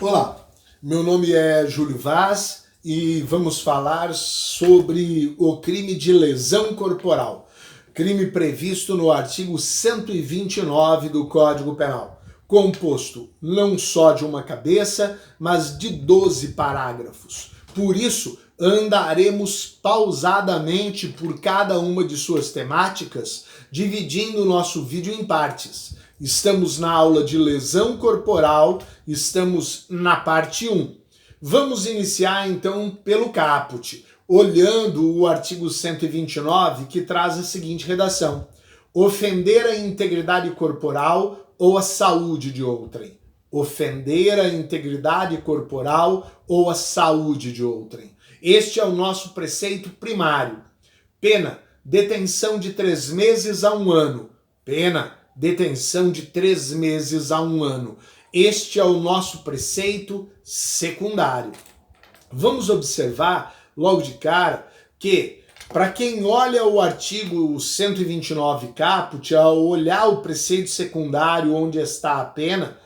Olá, meu nome é Júlio Vaz e vamos falar sobre o crime de lesão corporal, crime previsto no artigo 129 do Código Penal, composto não só de uma cabeça, mas de 12 parágrafos. Por isso, andaremos pausadamente por cada uma de suas temáticas, dividindo o nosso vídeo em partes. Estamos na aula de lesão corporal, estamos na parte 1. Vamos iniciar então pelo caput, olhando o artigo 129, que traz a seguinte redação: ofender a integridade corporal ou a saúde de outrem. Ofender a integridade corporal ou a saúde de outrem. Este é o nosso preceito primário. Pena, detenção de 3 meses a 1 ano. Pena, detenção de 3 meses a 1 ano. Este é o nosso preceito secundário. Vamos observar logo de cara que, para quem olha o artigo 129 caput, ao olhar o preceito secundário onde está a pena,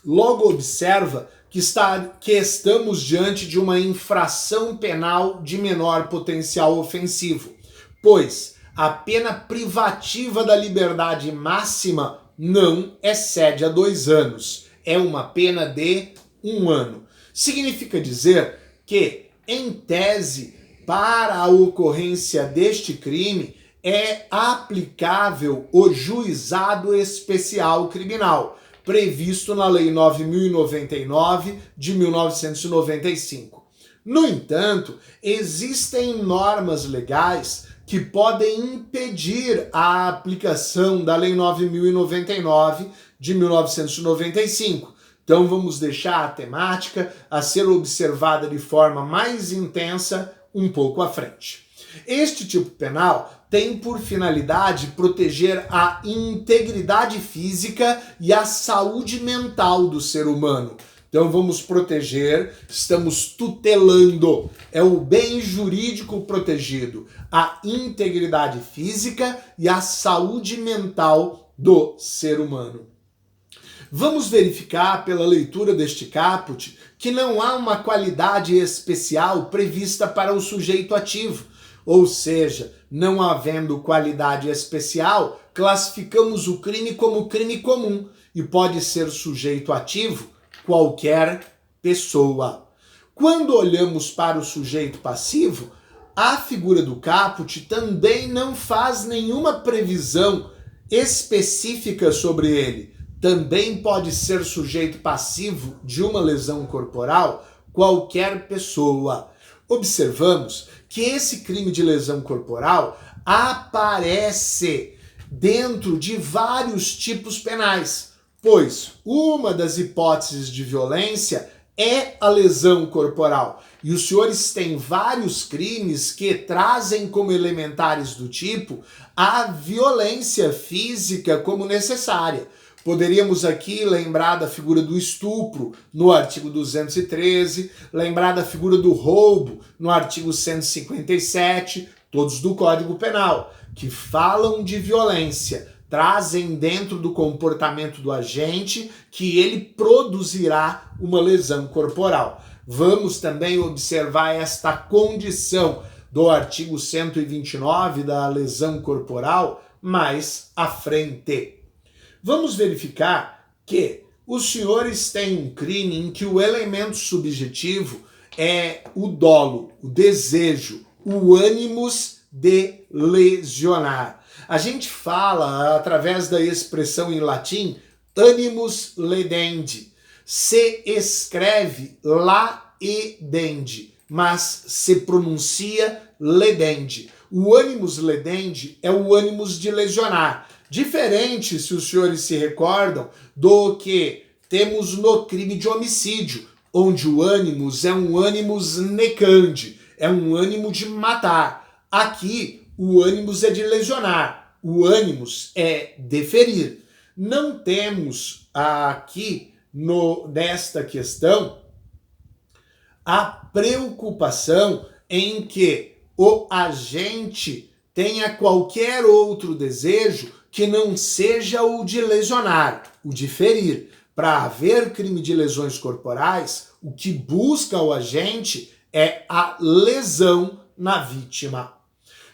logo observa que estamos diante de uma infração penal de menor potencial ofensivo, pois a pena privativa da liberdade máxima não excede a 2 anos. É uma pena de 1 ano. Significa dizer que, em tese, para a ocorrência deste crime, é aplicável o juizado especial criminal, previsto na Lei 9.099 de 1995. No entanto, existem normas legais que podem impedir a aplicação da Lei 9.099 de 1995. Então vamos deixar a temática a ser observada de forma mais intensa um pouco à frente. Este tipo penal tem por finalidade proteger a integridade física e a saúde mental do ser humano. Então vamos proteger, estamos tutelando, é o bem jurídico protegido, a integridade física e a saúde mental do ser humano. Vamos verificar pela leitura deste caput que não há uma qualidade especial prevista para o sujeito ativo, ou seja, não havendo qualidade especial, classificamos o crime como crime comum e pode ser sujeito ativo qualquer pessoa. Quando olhamos para o sujeito passivo, a figura do caput também não faz nenhuma previsão específica sobre ele. Também pode ser sujeito passivo de uma lesão corporal qualquer pessoa. Observamos que esse crime de lesão corporal aparece dentro de vários tipos penais, pois uma das hipóteses de violência é a lesão corporal. E os senhores têm vários crimes que trazem como elementares do tipo a violência física como necessária. Poderíamos aqui lembrar da figura do estupro no artigo 213, lembrar da figura do roubo no artigo 157, todos do Código Penal, que falam de violência, trazem dentro do comportamento do agente que ele produzirá uma lesão corporal. Vamos também observar esta condição do artigo 129 da lesão corporal mais à frente. Vamos verificar que os senhores têm um crime em que o elemento subjetivo é o dolo, o desejo, o ânimos de lesionar. A gente fala, através da expressão em latim, animus ledendi. Se escreve laedendi, mas se pronuncia ledendi. O animus ledendi é o ânimos de lesionar. Diferente, se os senhores se recordam, do que temos no crime de homicídio, onde o animus é um animus necandi, é um ânimo de matar. Aqui, o animus é de lesionar, o animus é de ferir. Não temos aqui, nesta questão, a preocupação em que o agente tenha qualquer outro desejo que não seja o de lesionar, o de ferir. Para haver crime de lesões corporais, o que busca o agente é a lesão na vítima.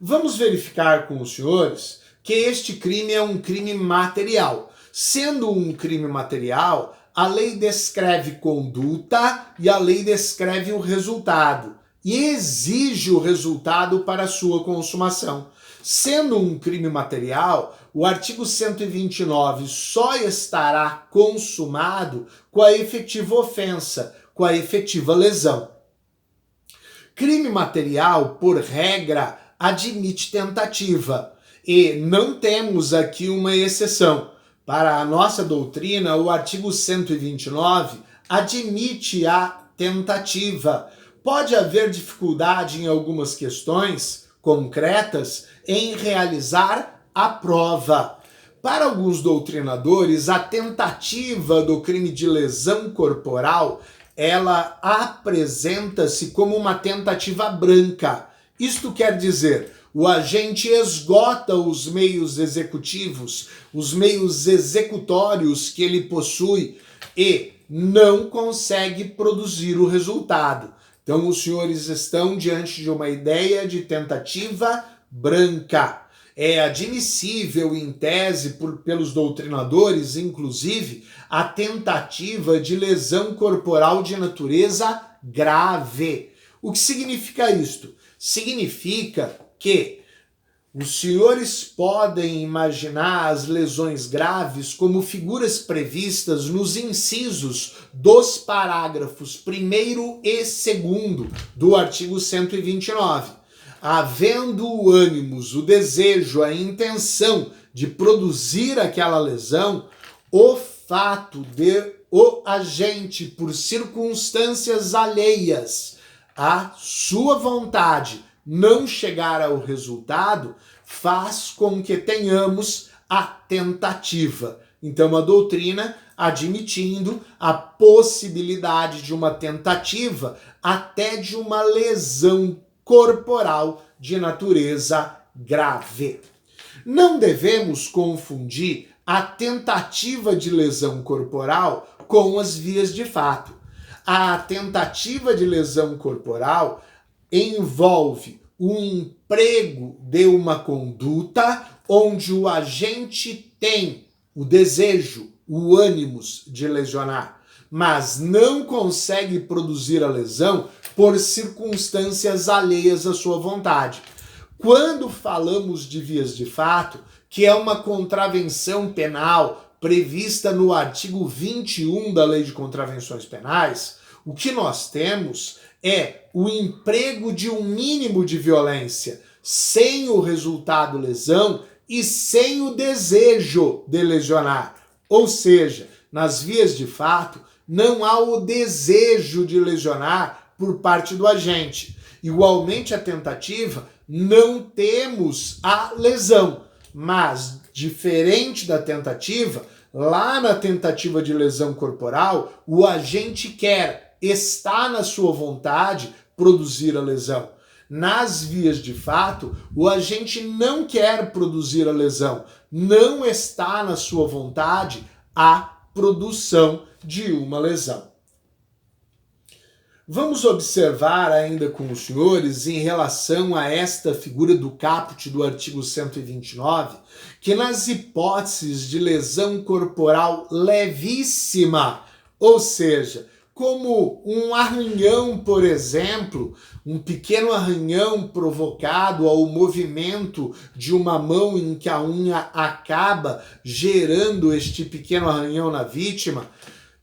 Vamos verificar com os senhores que este crime é um crime material. Sendo um crime material, a lei descreve conduta e a lei descreve o resultado e exige o resultado para sua consumação. Sendo um crime material, o artigo 129 só estará consumado com a efetiva ofensa, com a efetiva lesão. Crime material, por regra, admite tentativa e não temos aqui uma exceção. Para a nossa doutrina, o artigo 129 admite a tentativa. Pode haver dificuldade em algumas questões concretas em realizar a prova. Para alguns doutrinadores, a tentativa do crime de lesão corporal, ela apresenta-se como uma tentativa branca. Isto quer dizer, o agente esgota os meios executivos, os meios executórios que ele possui e não consegue produzir o resultado. Então, os senhores estão diante de uma ideia de tentativa branca. É admissível, em tese, pelos doutrinadores, inclusive, a tentativa de lesão corporal de natureza grave. O que significa isto? Significa que os senhores podem imaginar as lesões graves como figuras previstas nos incisos dos parágrafos 1º e 2º do artigo 129. Havendo o ânimos, o desejo, a intenção de produzir aquela lesão, o fato de o agente, por circunstâncias alheias à sua vontade, não chegar ao resultado, faz com que tenhamos a tentativa. Então, a doutrina admitindo a possibilidade de uma tentativa, até de uma lesão corporal de natureza grave. Não devemos confundir a tentativa de lesão corporal com as vias de fato. A tentativa de lesão corporal envolve o emprego de uma conduta onde o agente tem o desejo, o ânimos de lesionar, mas não consegue produzir a lesão por circunstâncias alheias à sua vontade. Quando falamos de vias de fato, que é uma contravenção penal prevista no artigo 21 da Lei de Contravenções Penais, o que nós temos é o emprego de um mínimo de violência, sem o resultado lesão e sem o desejo de lesionar. Ou seja, nas vias de fato, não há o desejo de lesionar por parte do agente. Igualmente a tentativa, não temos a lesão, mas diferente da tentativa, lá na tentativa de lesão corporal, o agente quer, está na sua vontade, produzir a lesão. Nas vias de fato, o agente não quer produzir a lesão, não está na sua vontade a produção de uma lesão. Vamos observar ainda com os senhores, em relação a esta figura do caput do artigo 129, que nas hipóteses de lesão corporal levíssima, ou seja, como um arranhão, por exemplo, um pequeno arranhão provocado ao movimento de uma mão em que a unha acaba gerando este pequeno arranhão na vítima,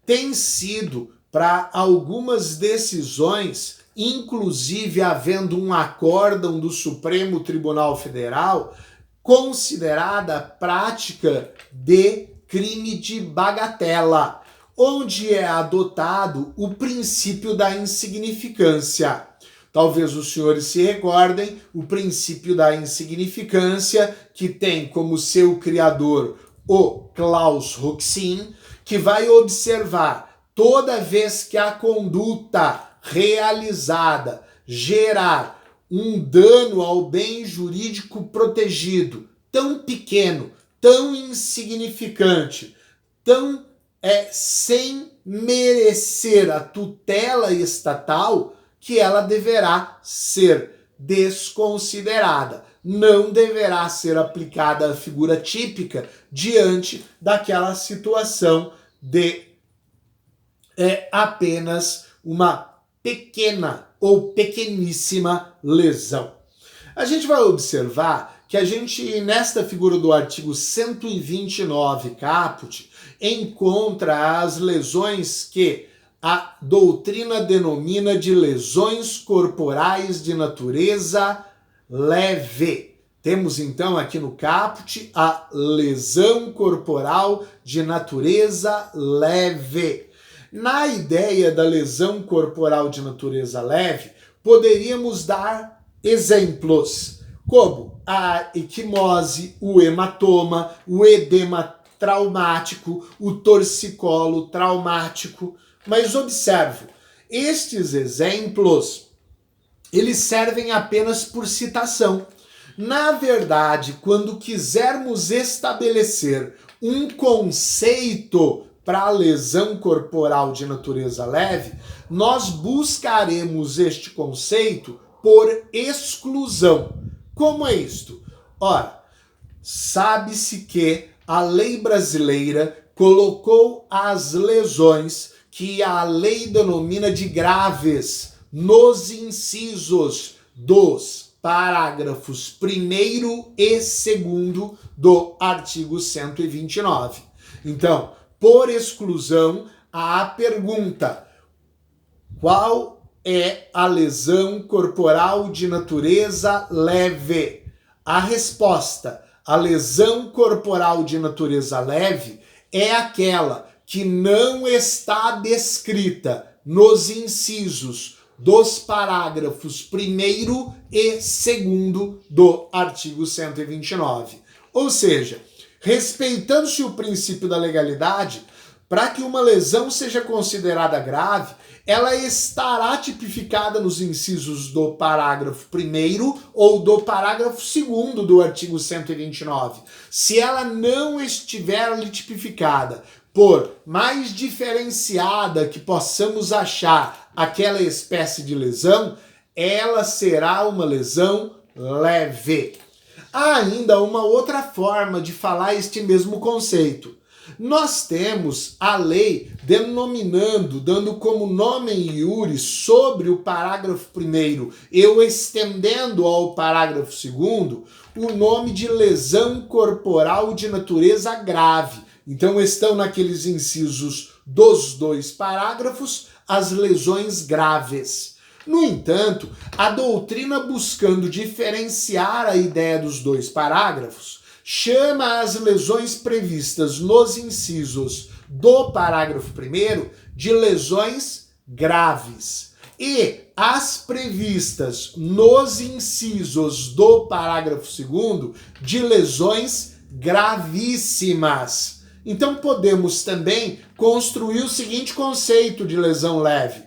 tem sido, para algumas decisões, inclusive havendo um acórdão do Supremo Tribunal Federal, considerada prática de crime de bagatela, onde é adotado o princípio da insignificância. Talvez os senhores se recordem o princípio da insignificância, que tem como seu criador o Klaus Roxin, que vai observar toda vez que a conduta realizada gerar um dano ao bem jurídico protegido tão pequeno, tão insignificante, tão sem merecer a tutela estatal, que ela deverá ser desconsiderada. Não deverá ser aplicada a figura típica diante daquela situação de apenas uma pequena ou pequeníssima lesão. A gente vai observar que a gente, nesta figura do artigo 129 caput, encontra as lesões que a doutrina denomina de lesões corporais de natureza leve. Temos então aqui no caput a lesão corporal de natureza leve. Na ideia da lesão corporal de natureza leve, poderíamos dar exemplos, como a equimose, o hematoma, o edema traumático, o torcicolo traumático. Mas observe, estes exemplos, eles servem apenas por citação. Na verdade, quando quisermos estabelecer um conceito para a lesão corporal de natureza leve, nós buscaremos este conceito por exclusão. Como é isto? Ora, sabe-se que a lei brasileira colocou as lesões que a lei denomina de graves nos incisos dos parágrafos 1º e 2º do artigo 129. Então, por exclusão, há a pergunta: qual é a lesão corporal de natureza leve? A resposta: a lesão corporal de natureza leve é aquela que não está descrita nos incisos dos parágrafos 1º e 2º do artigo 129. Ou seja, respeitando-se o princípio da legalidade, para que uma lesão seja considerada grave, ela estará tipificada nos incisos do parágrafo 1º ou do parágrafo 2º do artigo 129. Se ela não estiver ali tipificada, por mais diferenciada que possamos achar aquela espécie de lesão, ela será uma lesão leve. Há ainda uma outra forma de falar este mesmo conceito. Nós temos a lei denominando, dando como nome iure sobre o parágrafo 1º, eu estendendo ao parágrafo 2º, o nome de lesão corporal de natureza grave. Então estão naqueles incisos dos dois parágrafos as lesões graves. No entanto, a doutrina, buscando diferenciar a ideia dos dois parágrafos, chama as lesões previstas nos incisos do parágrafo 1º de lesões graves e as previstas nos incisos do parágrafo 2º de lesões gravíssimas. Então podemos também construir o seguinte conceito de lesão leve.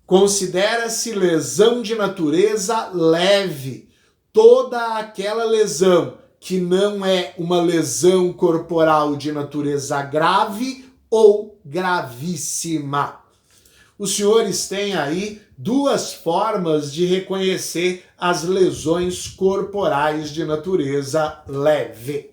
Considera-se lesão de natureza leve toda aquela lesão que não é uma lesão corporal de natureza grave ou gravíssima. Os senhores têm aí duas formas de reconhecer as lesões corporais de natureza leve.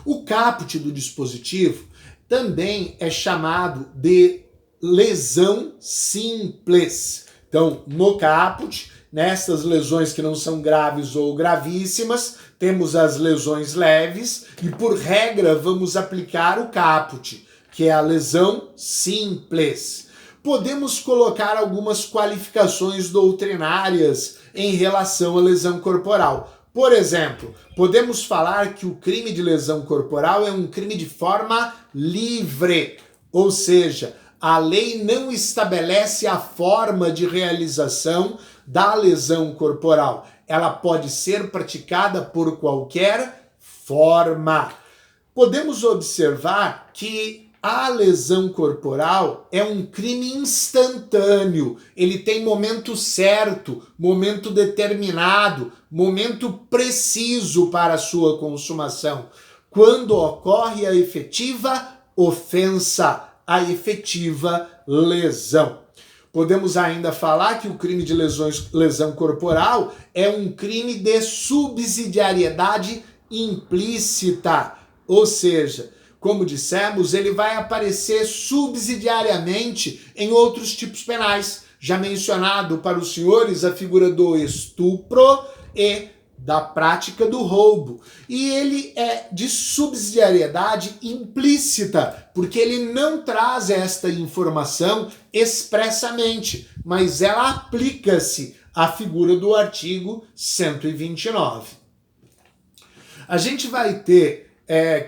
O caput do dispositivo também é chamado de lesão simples. Então, no caput, nessas lesões que não são graves ou gravíssimas, temos as lesões leves e, por regra, vamos aplicar o caput, que é a lesão simples. Podemos colocar algumas qualificações doutrinárias em relação à lesão corporal. Por exemplo, podemos falar que o crime de lesão corporal é um crime de forma livre, ou seja, a lei não estabelece a forma de realização da lesão corporal. Ela pode ser praticada por qualquer forma. Podemos observar que a lesão corporal é um crime instantâneo. Ele tem momento certo, momento determinado, momento preciso para a sua consumação. Quando ocorre a efetiva ofensa à efetiva lesão. Podemos ainda falar que o crime de lesão corporal é um crime de subsidiariedade implícita, ou seja, como dissemos, ele vai aparecer subsidiariamente em outros tipos penais. Já mencionado para os senhores a figura do estupro e da prática do roubo. E ele é de subsidiariedade implícita, porque ele não traz esta informação expressamente, mas ela aplica-se à figura do artigo 129. A gente vai ter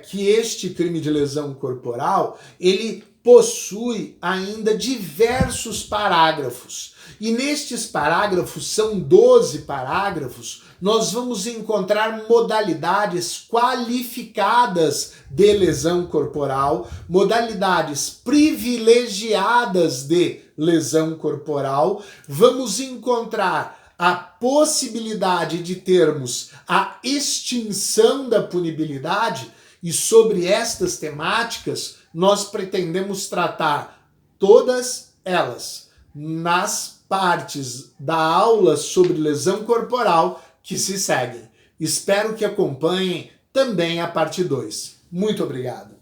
que este crime de lesão corporal, ele possui ainda diversos parágrafos. E nestes parágrafos, são 12 parágrafos, nós vamos encontrar modalidades qualificadas de lesão corporal, modalidades privilegiadas de lesão corporal. Vamos encontrar a possibilidade de termos a extinção da punibilidade, e sobre estas temáticas nós pretendemos tratar todas elas nas partes da aula sobre lesão corporal que se seguem. Espero que acompanhem também a parte 2. Muito obrigado.